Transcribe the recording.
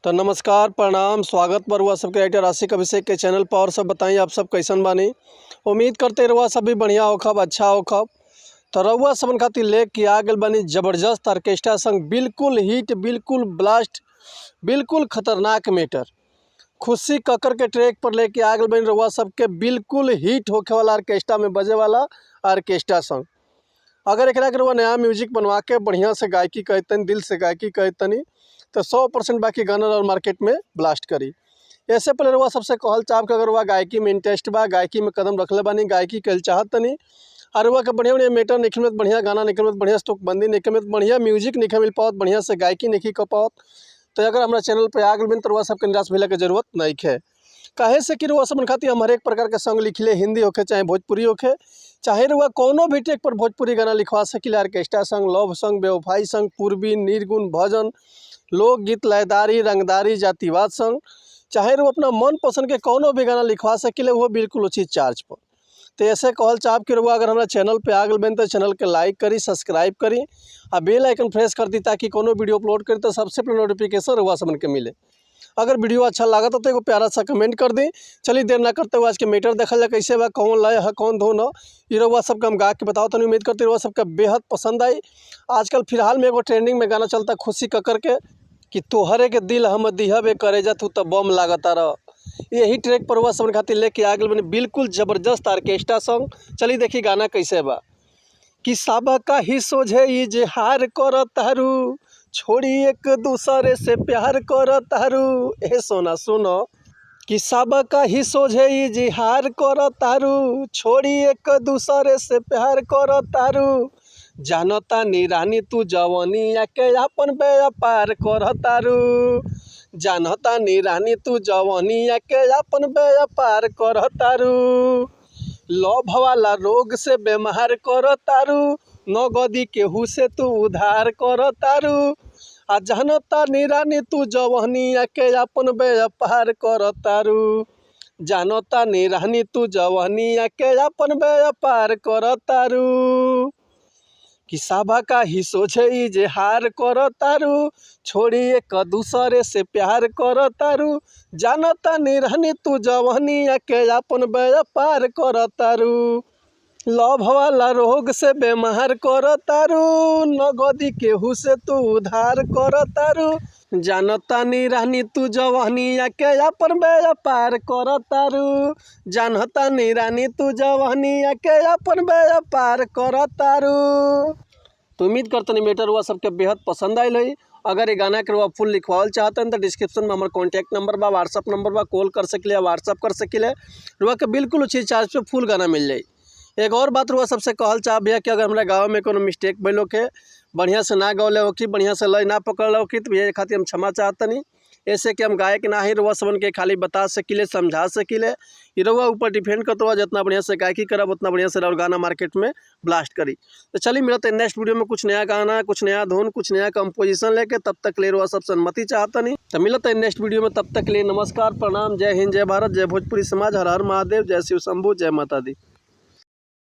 तो नमस्कार प्रणाम स्वागत पर हुआ सबके राइटर आशिक अभिषेक के चैनल पर। और सब बताइए आप सब कैसन बानी। उम्मीद करते रहुआ सब भी बढ़िया होखब, अच्छा होखब। तो रहुआ सबन खातिर लेके आ गए बानी जबरदस्त ऑर्केस्ट्रा संग, बिल्कुल हिट, बिल्कुल ब्लास्ट, बिल्कुल खतरनाक मैटर। खुशी कक्कर के ट्रैक पर लेके आ गए बानी रहुआ सबके बिल्कुल हिट होखे वाला ऑर्केस्ट्रा में बजे वाला ऑर्केस्ट्रा संग। अगर एक रहुआ नया म्यूजिक बनवा के बढ़िया से गायकी कहतनी, दिल से गायकी कहतनी, तो 100% बाकी गाना और मार्केट में ब्लास्ट करी। ऐसे पहले रहुआ सबसे कहल चाहब कि अगर वह गायकी में इंटरेस्ट बा, गायकी में कदम रखले बानी, गायकी कल चाहतनी और वह के बढ़िया बढ़िया मैटर नहीं मिलत, बढ़िया गाना नहीं मिलत, बढ़िया स्टॉक बंदी नहीं मिलत, बढ़िया म्यूजिक नहीं मिल पावत, बढ़िया से गायकी नहीं कर पावत, तो अगर हमारा चैनल पर आ गए तो वह सबके निराश भइला के जरूरत नहीं है। काहे से कि रुआ सबन खातिर हम हर एक प्रकार के सॉन्ग लिखले, हिंदी होखे चाहे भोजपुरी होखे, चाहे रुआ कोनो भी ट्रैक पर भोजपुरी गाना लिखवा सकिले, ऑर्केस्ट्रा सॉन्ग, लव सॉन्ग, बेवफाई सॉन्ग, पूर्वी, निर्गुण, भजन, लोकगीत, लयदारी, रंगदारी, जातिवाद सॉन्ग, चाहे रुआ अपना मन पसंद के कोनो भी गाना लिखवा सकिले, वो बिल्कुल उचित चार्ज पर। तो ऐसे कहल चाहब कि रुआ अगर हमारा चैनल पे आ गए बन तो चैनल के लाइक करी, सब्सक्राइब करी और बेल आइकन प्रेस कर दी ताकि कोनो वीडियो अपलोड करी तो सबसे पहले नोटिफिकेशन रुआ सबन के मिले। अगर वीडियो अच्छा लगा तो एगो प्यारा सा कमेंट कर दी। चलिए देर ना करते हुए आज के मैटर देखल जाए कैसे बा, कौन लय है कौन धुन है, ये रहुआ सबका हम गा के बताओ। तो उम्मीद करते रहुआ सबका बेहद पसंद आई। आजकल फिलहाल में एगो ट्रेंडिंग में गाना चलता खुशी कक्कर के कि तोहरे के दिल हम दिहबे करे जा तू तो बम लागता रह। यही ट्रैक पर हुआ सब खातिर लेके आ गए बने बिल्कुल जबरदस्त ऑर्केस्ट्रा सॉन्ग। चलिए देखिए गाना कैसे बा कि सबका ही सोझे इजहार कर तारू, छोड़ी एक दूसरे से प्यार कर तारू। ए सोना सुनो कि सबका ही सोझे इजहार कर तारू, छोड़ी एक दूसरे से प्यार कर तारू। जानता नी रानी तू जवानिया के अपन व्यापार कर तारू, जानता नी रानी तू जवानिया के अपन व्यापार कर तारू। लव वाला रोग से बीमार कर तारू, नगदी केहू से तू उधार कर तारू। आ जानता नी रानी तू जवानिया के अपन व्यापार कर तारू, जानता नी रानी तू जवानिया के अपन व्यापार कर तारू। कि सबका ही सोझे इजहार कर तारू, छोड़ी एक दूसरे से प्यार कर तारू। जानता नी रानी तू जवानिया के अपन व्यापार कर तारू। लव वाला रोग से बीमार कर तारू, नगदी केहू से तू उधार कर तारू। जानता नी रानी तू जवानिया के अपन व्यापार कर तारू, जानता नी रानी तू जवानिया के अपन व्यापार कर तारू। तो उम्मीद करते मैटर हुआ सबके बेहद पसंद आयल है। अगर ये गाना के रुआ फुल लिखवाल चाहते हैं तो डिस्क्रिप्शन में हमारा कॉन्टैक्ट नंबर बा, व्हाट्सअप नंबर बा, कॉल कर सकिले, व्हाट्सअप कर सकिले, रुआ के बिल्कुल उचित चार्ज पे फुल गाना मिल जाए। एक और बात रुआ सबसे कहल चाह भैया कि अगर हमारे गाँव में कोनो मिस्टेक भइल होखे, बढ़िया से ना गौले होखी, बढ़िया से लय ना पकड़ होखी, तो भैया खातिर हम क्षमा चाहतनी। ऐसे कि हम गायक ना ही रुआ सबन के खाली बता सकिले, समझा सकिले, ये रुआ ऊपर डिपेंड करते हुआ जितना बढ़िया से गायकी करब उतना बढ़िया से और गाना मार्केट में ब्लास्ट करी। तो चलिए मिलते हैं नेक्स्ट वीडियो में कुछ नया गाना, कुछ नया धुन, कुछ नया कंपोजिशन लेके। तब तक ले रुआ सब सन्मति चाहतनी। तो मिलते हैं नेक्स्ट वीडियो में, तब तक के लिए नमस्कार प्रणाम, जय हिंद, जय भारत, जय भोजपुरी समाज, हर हर महादेव, जय शिव शंभू, जय माता दी।